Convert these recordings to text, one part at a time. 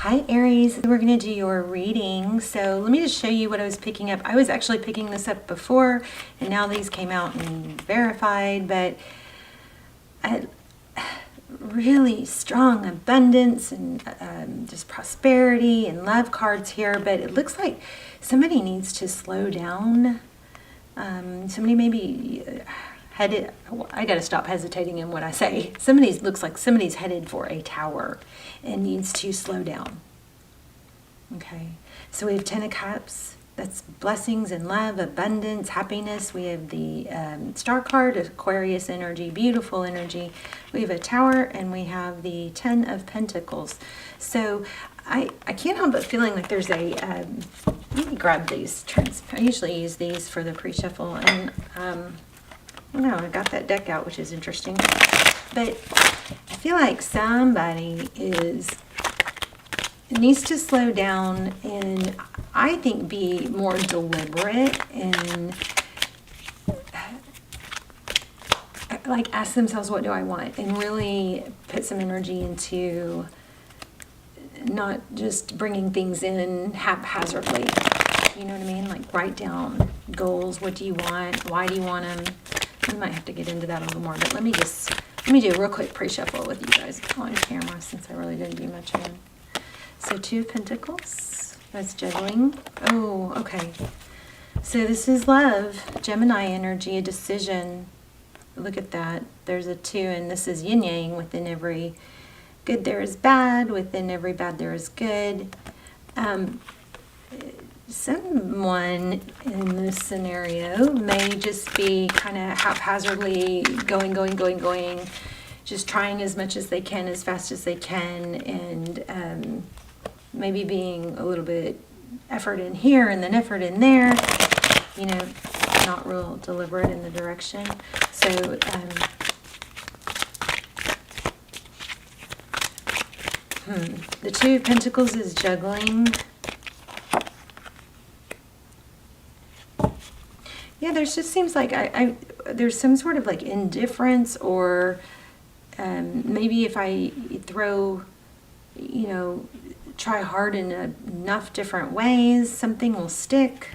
Hi Aries, we're going to do your reading. So let me just show you what I was picking up. I was actually picking this up before and now these came out and verified, but really strong abundance and just prosperity and love cards here, but it looks like somebody needs to slow down. Somebody maybe headed, I got to stop hesitating in what I say. Looks like somebody's headed for a tower and needs to slow down. Okay, so we have 10 of Cups. That's blessings and love, abundance, happiness. We have the Star card, Aquarius energy, beautiful energy. We have a Tower, and we have the 10 of Pentacles. So I can't help but feeling like there's a, let me grab these. I usually use these for the pre-shuffle, and no, I got that deck out, which is interesting. But I feel like somebody needs to slow down and I think be more deliberate and like ask themselves, what do I want? And really put some energy into not just bringing things in haphazardly. You know what I mean? Like write down goals. What do you want? Why do you want them? We might have to get into that a little more, but let me do a real quick pre-shuffle with you guys on camera since I really didn't do much of it. So 2 of Pentacles, that's juggling. Oh, okay. So this is love, Gemini energy, a decision. Look at that. There's a 2, and this is yin yang. Within every good there is bad. Within every bad there is good. Someone in this scenario may just be kind of haphazardly going, just trying as much as they can, as fast as they can, and maybe being a little bit effort in here and then effort in there, you know, not real deliberate in the direction. So the 2 of Pentacles is juggling. Yeah, there's just seems like there's some sort of like indifference, or maybe if I throw, you know, try hard in enough different ways, something will stick.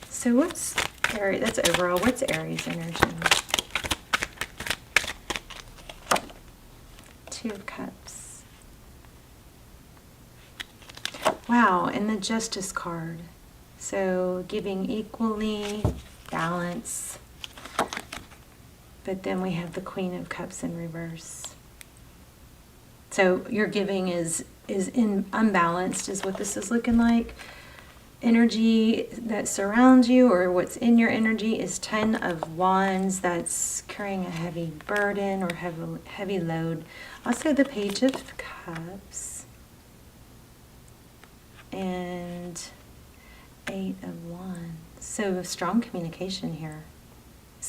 So what's Aries? That's overall. What's Aries energy? 2 of Cups. Wow, and the Justice card. So giving equally, balance. But then we have the Queen of Cups in reverse. So your giving is unbalanced, is what this is looking like. Energy that surrounds you, or what's in your energy, is 10 of Wands. That's carrying a heavy burden or heavy load. Also the Page of Cups and 8 of Wands. So strong communication here.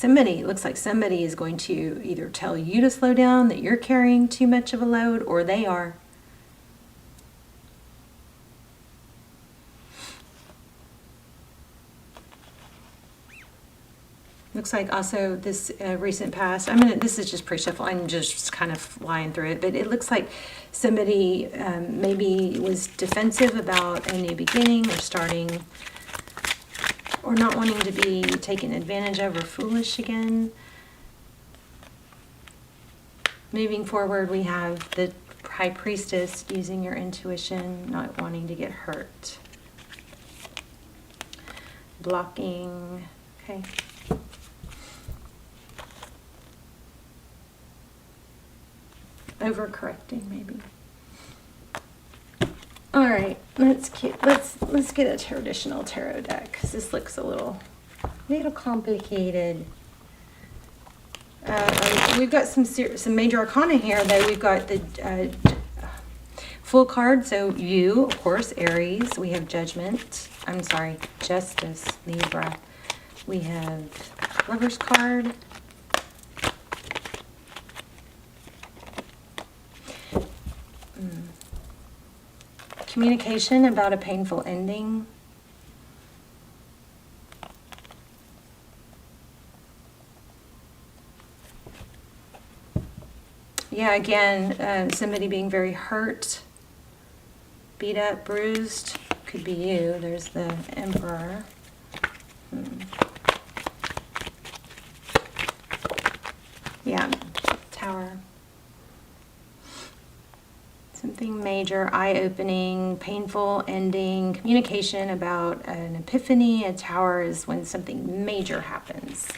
It looks like somebody is going to either tell you to slow down, that you're carrying too much of a load, or they are. Looks like also this recent past, this is just pre-shuffle, I'm just kind of flying through it, but it looks like somebody maybe was defensive about a new beginning, or starting, or not wanting to be taken advantage of or foolish again. Moving forward, we have the High Priestess, using your intuition, not wanting to get hurt. Blocking, okay. Overcorrecting, maybe. All right, let's get a traditional tarot deck, because this looks a little complicated. We've got some major arcana here, though. We've got the full card, so you, of course, Aries. We have Justice, Libra. We have Lover's card. Communication about a painful ending. Yeah, again, somebody being very hurt, beat up, bruised. Could be you. There's the Emperor. Yeah, Tower. Something major, eye-opening, painful ending, communication about an epiphany. A Tower is when something major happens.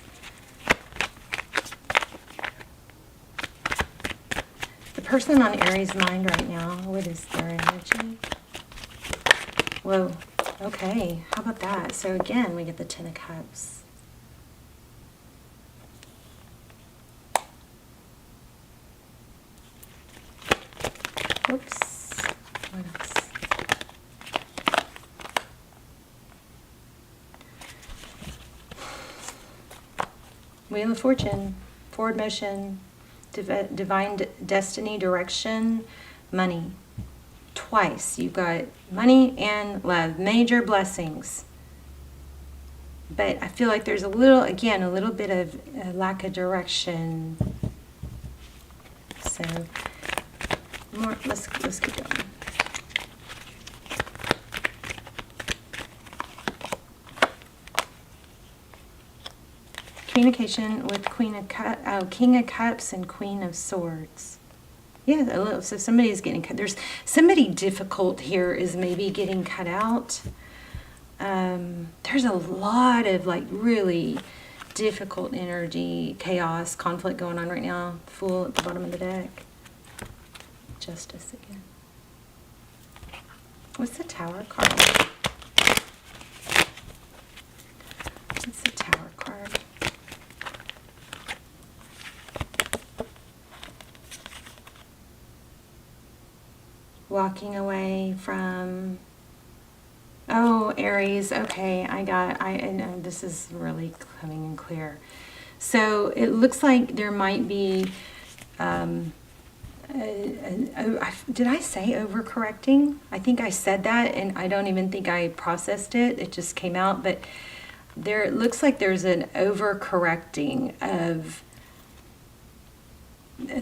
The person on Aries' mind right now, what is their energy? Whoa, okay, how about that? So again, we get the Ten of Cups. Whoops, what else? Wheel of Fortune, forward motion, divine destiny, direction, money. Twice you've got money and love, major blessings. But I feel like there's a little bit of lack of direction. So more, let's keep going. Communication with King of Cups and Queen of Swords. Yeah, a little. So somebody's getting cut. There's somebody difficult here is maybe getting cut out. There's a lot of like really difficult energy, chaos, conflict going on right now. Fool at the bottom of the deck. Justice again. What's the Tower card? What's the Tower card? Walking away from, oh, Aries. Okay, I know this is really coming in clear. So it looks like there might be, did I say overcorrecting? I think I said that, and I don't even think I processed it. It just came out, but it looks like there's an overcorrecting of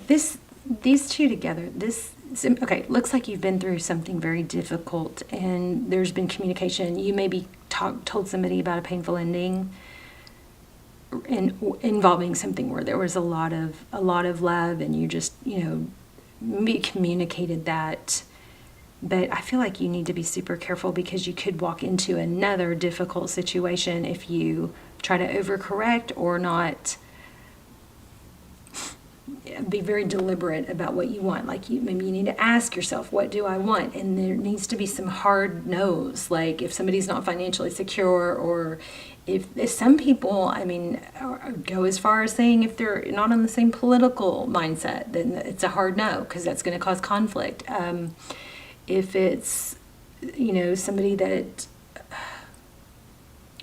these two together. Okay, looks like you've been through something very difficult, and there's been communication. You maybe told somebody about a painful ending, involving something where there was a lot of love, and you just communicated that. But I feel like you need to be super careful, because you could walk into another difficult situation if you try to overcorrect or not. Be very deliberate about what you want. Like maybe you need to ask yourself, what do I want? And there needs to be some hard no's. Like if somebody's not financially secure, or if some people, go as far as saying if they're not on the same political mindset, then it's a hard no, because that's going to cause conflict. If it's, somebody that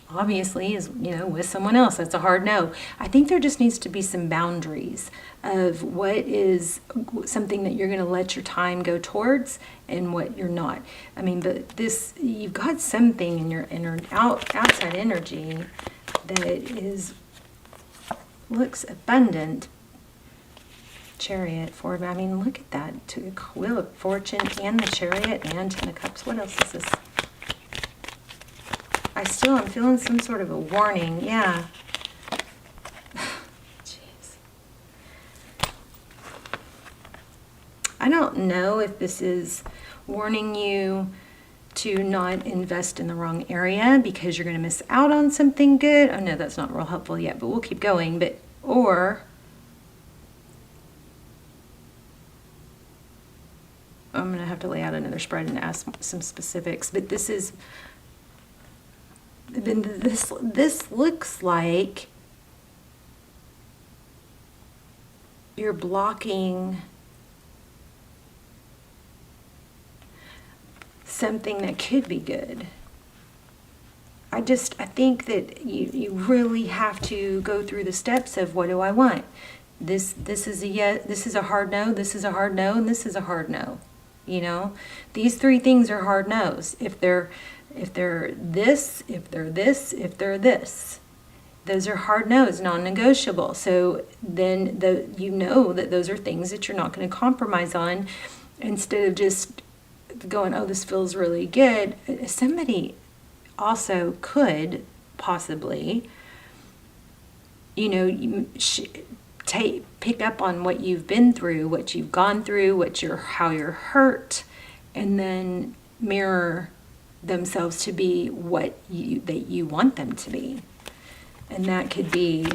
obviously is, with someone else, that's a hard no. I think there just needs to be some boundaries of what is something that you're going to let your time go towards and what you're not. But you've got something in your outside energy that looks abundant. Chariot, forward. Look at that. Wheel of Fortune and the Chariot and Ten of Cups. What else is this? I'm feeling some sort of a warning. Yeah. Jeez. I don't know if this is warning you to not invest in the wrong area because you're going to miss out on something good. Oh no, that's not real helpful yet, but we'll keep going. Or I'm going to have to lay out another spread and ask some specifics, but this looks like you're blocking something that could be good. I think that you really have to go through the steps of, what do I want? This is a yes, this is a hard no, this is a hard no, and this is a hard no. These three things are hard no's. If they're this, if they're this, if they're this. Those are hard no's, non-negotiable. So then you know that those are things that you're not going to compromise on. Instead of just going, oh, this feels really good, somebody also could possibly, pick up on what you've been through, what you've gone through, how you're hurt, and then mirror themselves to be what you want them to be. And that could be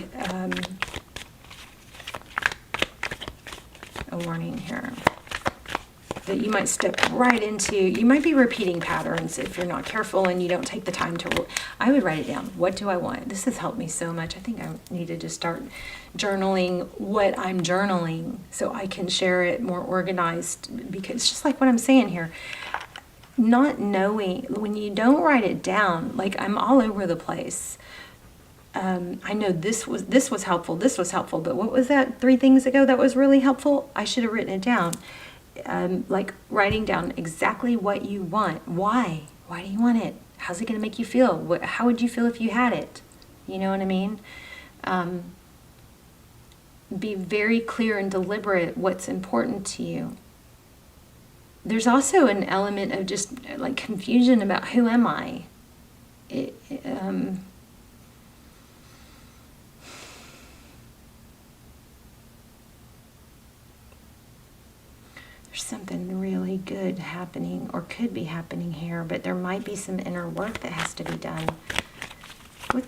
a warning here that you might step right into. You might be repeating patterns if you're not careful and you don't take the time to. I would write it down. What do I want? This has helped me so much. I think I need to just start journaling what I'm journaling so I can share it more organized, because it's just like what I'm saying here. Not knowing, when you don't write it down, like I'm all over the place. I know this was helpful, but what was that 3 things ago that was really helpful? I should have written it down. Like writing down exactly what you want. Why do you want it? How's it going to make you feel? How would you feel if you had it? You know what I mean? Be very clear and deliberate what's important to you. There's also an element of just like confusion about who am I? There's something really good happening or could be happening here, but there might be some inner work that has to be done.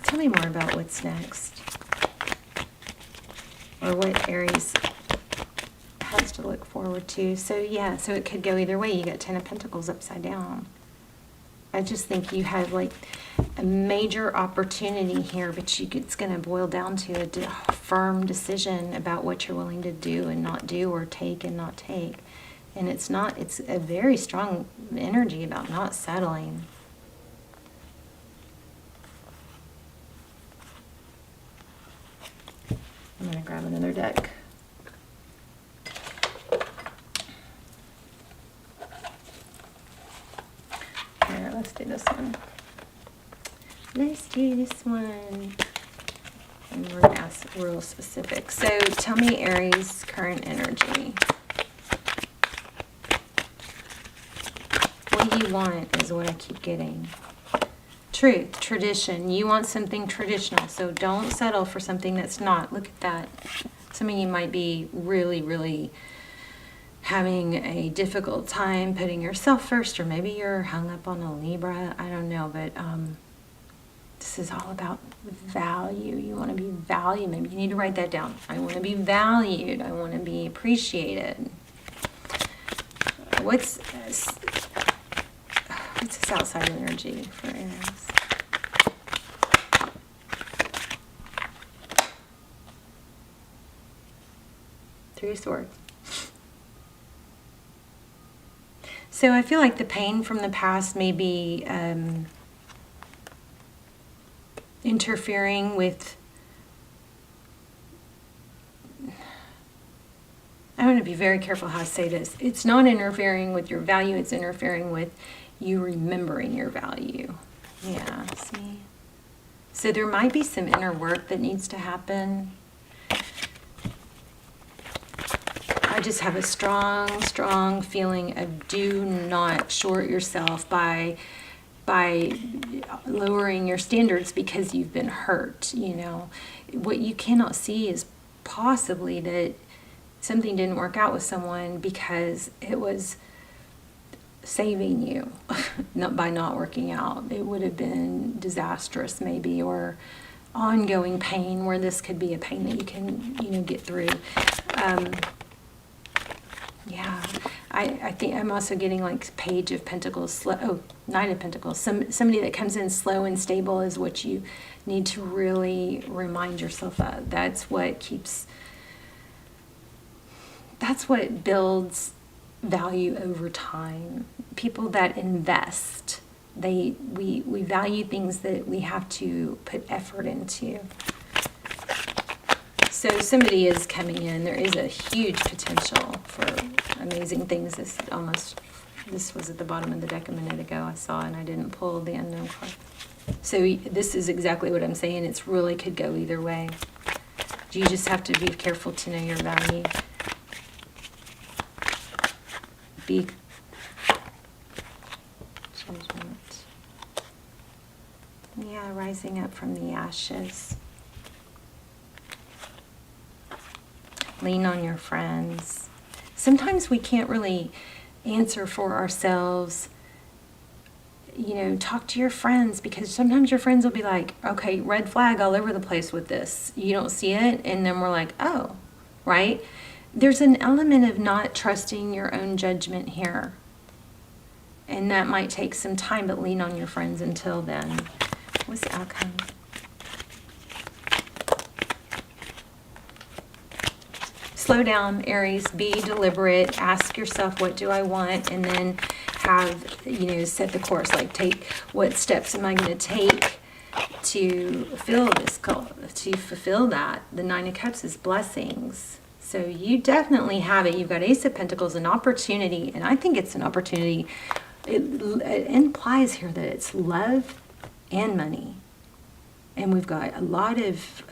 Tell me more about what's next, or what Aries has to look forward to. So yeah, so it could go either way. You got 10 of Pentacles upside down. I just think you have like a major opportunity here, but it's going to boil down to a firm decision about what you're willing to do and not do, or take and not take. And it's a very strong energy about not settling. I'm going to grab another deck. Here, let's do this one. And we're going to ask real specific. So tell me Aries' current energy. What do you want is what I keep getting. Truth, tradition. You want something traditional, so don't settle for something that's not. Look at that. Some of you might be really, really having a difficult time putting yourself first, or maybe you're hung up on a Libra. I don't know, but this is all about value. You want to be valued. Maybe you need to write that down. I want to be valued. I want to be appreciated. What's this outside energy for Aries? 3 of Swords. So I feel like the pain from the past may be interfering with, I want to be very careful how I say this. It's not interfering with your value, it's interfering with you remembering your value. Yeah, see? So there might be some inner work that needs to happen. I just have a strong, strong feeling of do not short yourself by lowering your standards because you've been hurt, you know. What you cannot see is possibly that something didn't work out with someone because it was saving you, not by not working out. It would have been disastrous maybe, or ongoing pain, where this could be a pain that you can, you know, get through. Yeah, I think I'm also getting like Page of Pentacles, Knight of Pentacles. Somebody that comes in slow and stable is what you need to really remind yourself of. That's what builds value over time. People that invest, we value things that we have to put effort into. So somebody is coming in. There is a huge potential for amazing things. This was at the bottom of the deck a minute ago, I saw, and I didn't pull the unknown card. So this is exactly what I'm saying. It's really could go either way. You just have to be careful to know your value. Be judgment. Yeah, rising up from the ashes. Lean on your friends. Sometimes we can't really answer for ourselves. You know, talk to your friends, because sometimes your friends will be like, okay, red flag all over the place with this. You don't see it. And then we're like, oh, right? There's an element of not trusting your own judgment here. And that might take some time, but lean on your friends until then. What's the outcome? Slow down, Aries. Be deliberate. Ask yourself, what do I want? And then have, you know, set the course. Like, take, what steps am I going to take to fulfill this goal, to fulfill that? The Nine of Cups is blessings. So you definitely have it. You've got Ace of Pentacles, an opportunity. And I think it's an opportunity. It implies here that it's love and money. And we've got a lot of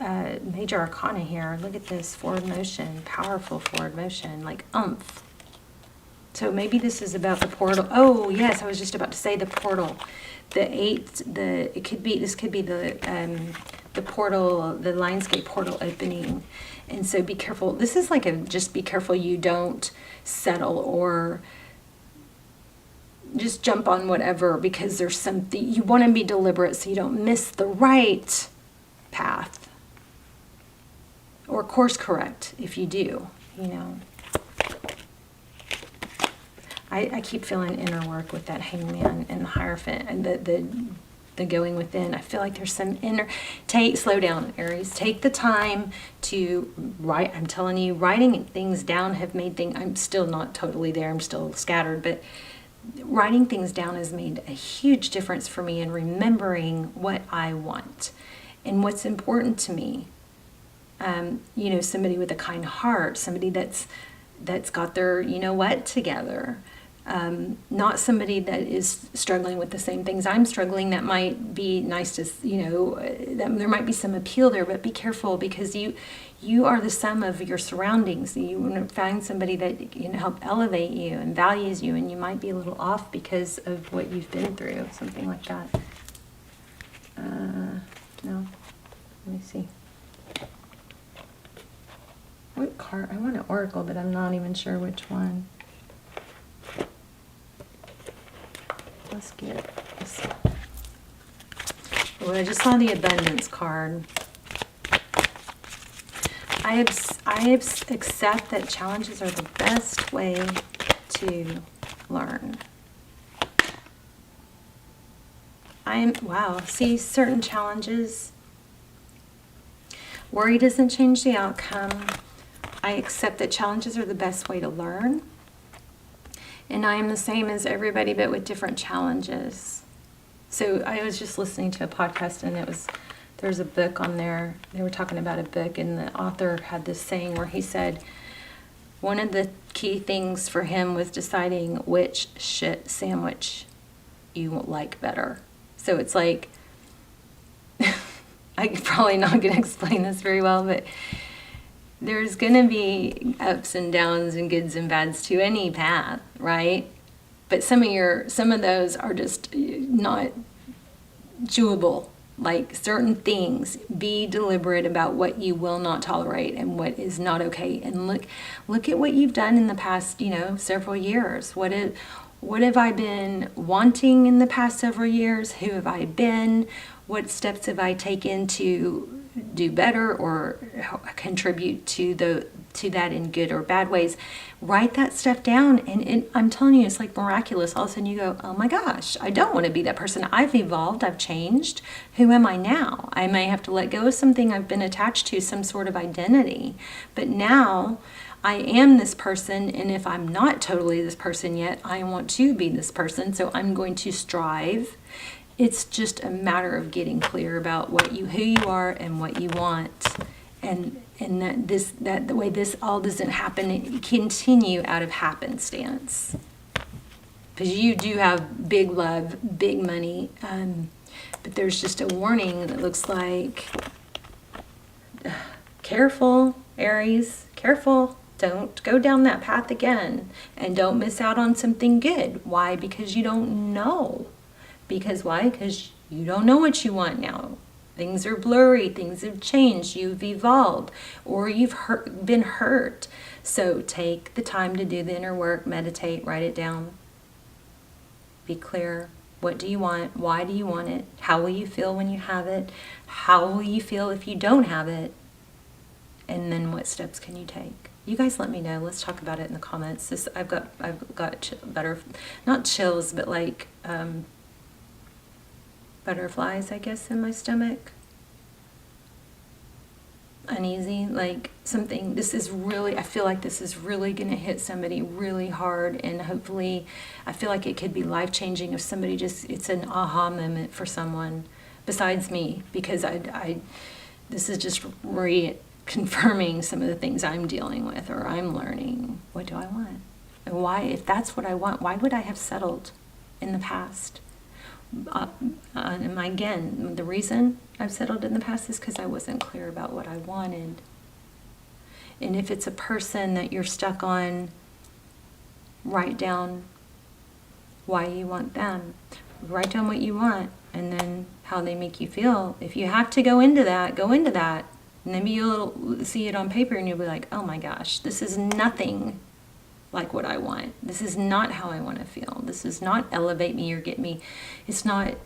major arcana here. Look at this, forward motion, powerful forward motion, like umph. So maybe this is about the portal. Oh, yes, I was just about to say the portal. This could be the portal, the Lionsgate portal opening. And so be careful. This is like just be careful you don't settle or just jump on whatever, because there's something, you want to be deliberate so you don't miss the right path, or course correct if you do, you know. I keep feeling inner work with that Hangman and the Hierophant and the going within. I feel like there's some inner, slow down, Aries. Take the time to write. I'm telling you, writing things down have made things, I'm still not totally there. I'm still scattered, but writing things down has made a huge difference for me in remembering what I want and what's important to me. You know, somebody with a kind heart, somebody that's got their, you know what, together. Not somebody that is struggling with the same things I'm struggling. That might be nice to, you know, that there might be some appeal there, but be careful, because you are the sum of your surroundings. You want to find somebody that can help elevate you and values you, and you might be a little off because of what you've been through, something like that. No, let me see. What card? I want an oracle, but I'm not even sure which one. Let's get this one. Well, I just saw the abundance card. I accept that challenges are the best way to learn. Wow, see, certain challenges. Worry doesn't change the outcome. I accept that challenges are the best way to learn. And I am the same as everybody, but with different challenges. So I was just listening to a podcast, and there's a book on there. They were talking about a book, and the author had this saying where he said one of the key things for him was deciding which shit sandwich you like better. So it's like, I'm probably not going to explain this very well, but there's going to be ups and downs and goods and bads to any path, right? But some of those are just not chewable. Like certain things, be deliberate about what you will not tolerate and what is not okay. And look at what you've done in the past, you know, several years. What have I been wanting in the past several years? Who have I been? What steps have I taken to do better or contribute to that in good or bad ways? Write that stuff down, and I'm telling you, it's like miraculous. All of a sudden you go, oh my gosh, I don't want to be that person. I've evolved, I've changed. Who am I now? I may have to let go of something I've been attached to, some sort of identity. But now I am this person, and if I'm not totally this person yet, I want to be this person, so I'm going to strive. It's just a matter of getting clear about who you are and what you want, and that the way this all doesn't happen, continue out of happenstance. Because you do have big love, big money, but there's just a warning that looks like, careful, Aries, careful. Don't go down that path again, and don't miss out on something good. Why? Because you don't know. Because why? Because you don't know what you want now. Things are blurry, things have changed, you've evolved, or you've been hurt. So take the time to do the inner work, meditate, write it down. Be clear. What do you want? Why do you want it? How will you feel when you have it? How will you feel if you don't have it? And then what steps can you take? You guys let me know. Let's talk about it in the comments. I've got not chills, but like butterflies, I guess, in my stomach. Uneasy, like something. This is really, I feel like this is really going to hit somebody really hard, and hopefully I feel like it could be life-changing if somebody it's an aha moment for someone besides me, because this is just reconfirming some of the things I'm dealing with or I'm learning. What do I want? And why, if that's what I want, why would I have settled in the past? And again, the reason I've settled in the past is because I wasn't clear about what I wanted. And if it's a person that you're stuck on, write down why you want them. Write down what you want, and then how they make you feel. If you have to go into that, go into that. And maybe you'll see it on paper and you'll be like, oh my gosh, this is nothing like what I want. This is not how I want to feel. This does not elevate me or get me. It's not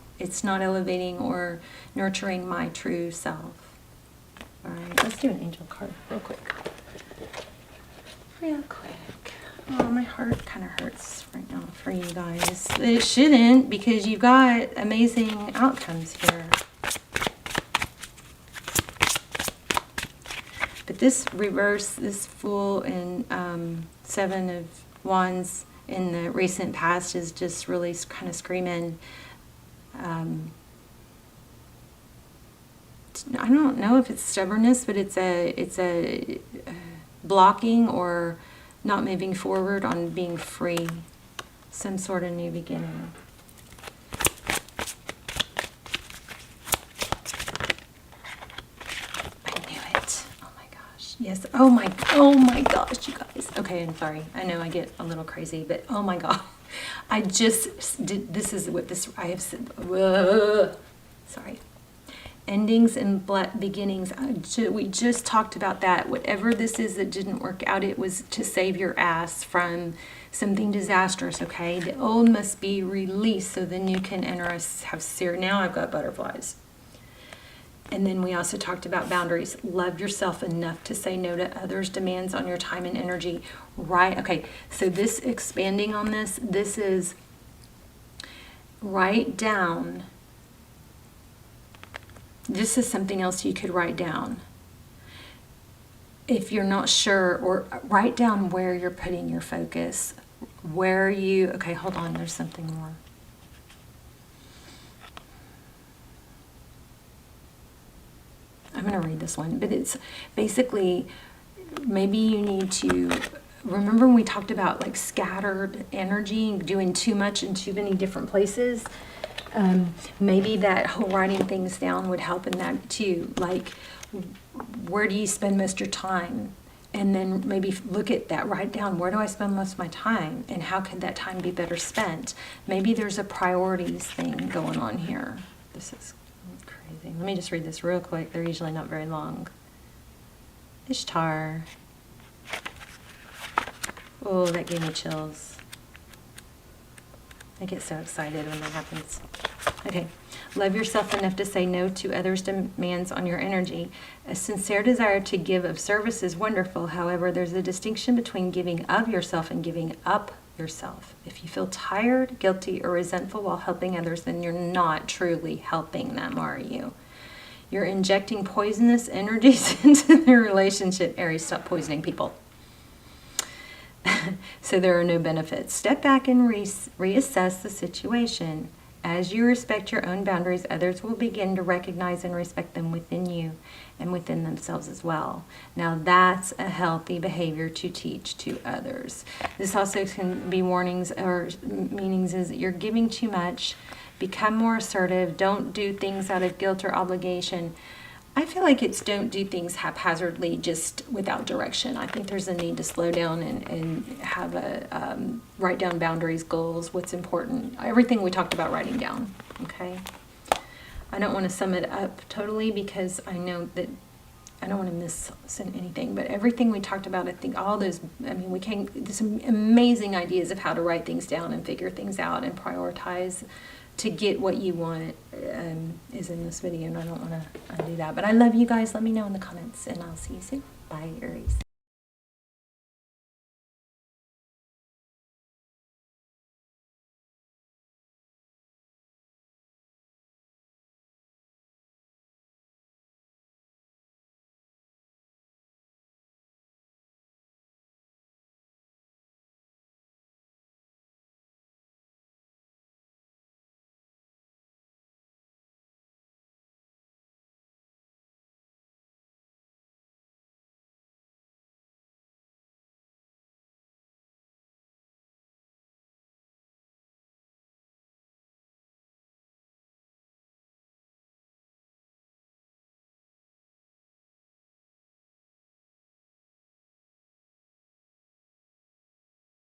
elevating or nurturing my true self. All right, let's do an angel card real quick. Real quick. Oh, my heart kind of hurts right now for you guys. It shouldn't, because you've got amazing outcomes here. But this reverse, this Fool and Seven of Wands in the recent past is just really kind of screaming. I don't know if it's stubbornness, but it's a blocking or not moving forward on being free. Some sort of new beginning. Yes. Oh my gosh, you guys. Okay, I'm sorry. I know I get a little crazy, but oh my God. I just did, this is what this, I have said, sorry. Endings and beginnings. We just talked about that. Whatever this is that didn't work out, it was to save your ass from something disastrous, okay? The old must be released so the new can enter us. Now I've got butterflies. And then we also talked about boundaries. Love yourself enough to say no to others' demands on your time and energy. Right? Okay, so this, expanding on this is write down. This is something else you could write down. If you're not sure, or write down where you're putting your focus. Okay, hold on, there's something more. I'm going to read this one, but it's basically, maybe you need to remember when we talked about like scattered energy, doing too much in too many different places. Maybe that whole writing things down would help in that too. Like, where do you spend most of your time? And then maybe look at that, write down, where do I spend most of my time? And how could that time be better spent? Maybe there's a priorities thing going on here. This is crazy. Let me just read this real quick. They're usually not very long. Ishtar. Oh, that gave me chills. I get so excited when that happens. Okay. Love yourself enough to say no to others' demands on your energy. A sincere desire to give of service is wonderful. However, there's a distinction between giving of yourself and giving up yourself. If you feel tired, guilty, or resentful while helping others, then you're not truly helping them, are you? You're injecting poisonous energies into the relationship. Aries, stop poisoning people. So there are no benefits. Step back and reassess the situation. As you respect your own boundaries, others will begin to recognize and respect them within you and within themselves as well. Now that's a healthy behavior to teach to others. This also can be warnings or meanings is that you're giving too much. Become more assertive. Don't do things out of guilt or obligation. I feel like it's don't do things haphazardly, just without direction. I think there's a need to slow down and have a write down boundaries, goals, what's important, everything we talked about writing down, okay? I don't want to sum it up totally because I know that I don't want to miss anything, but everything we talked about, I think all those, I mean, we came to some amazing ideas of how to write things down and figure things out and prioritize to get what you want is in this video, and I don't want to undo that. But I love you guys. Let me know in the comments, and I'll see you soon. Bye, Aries.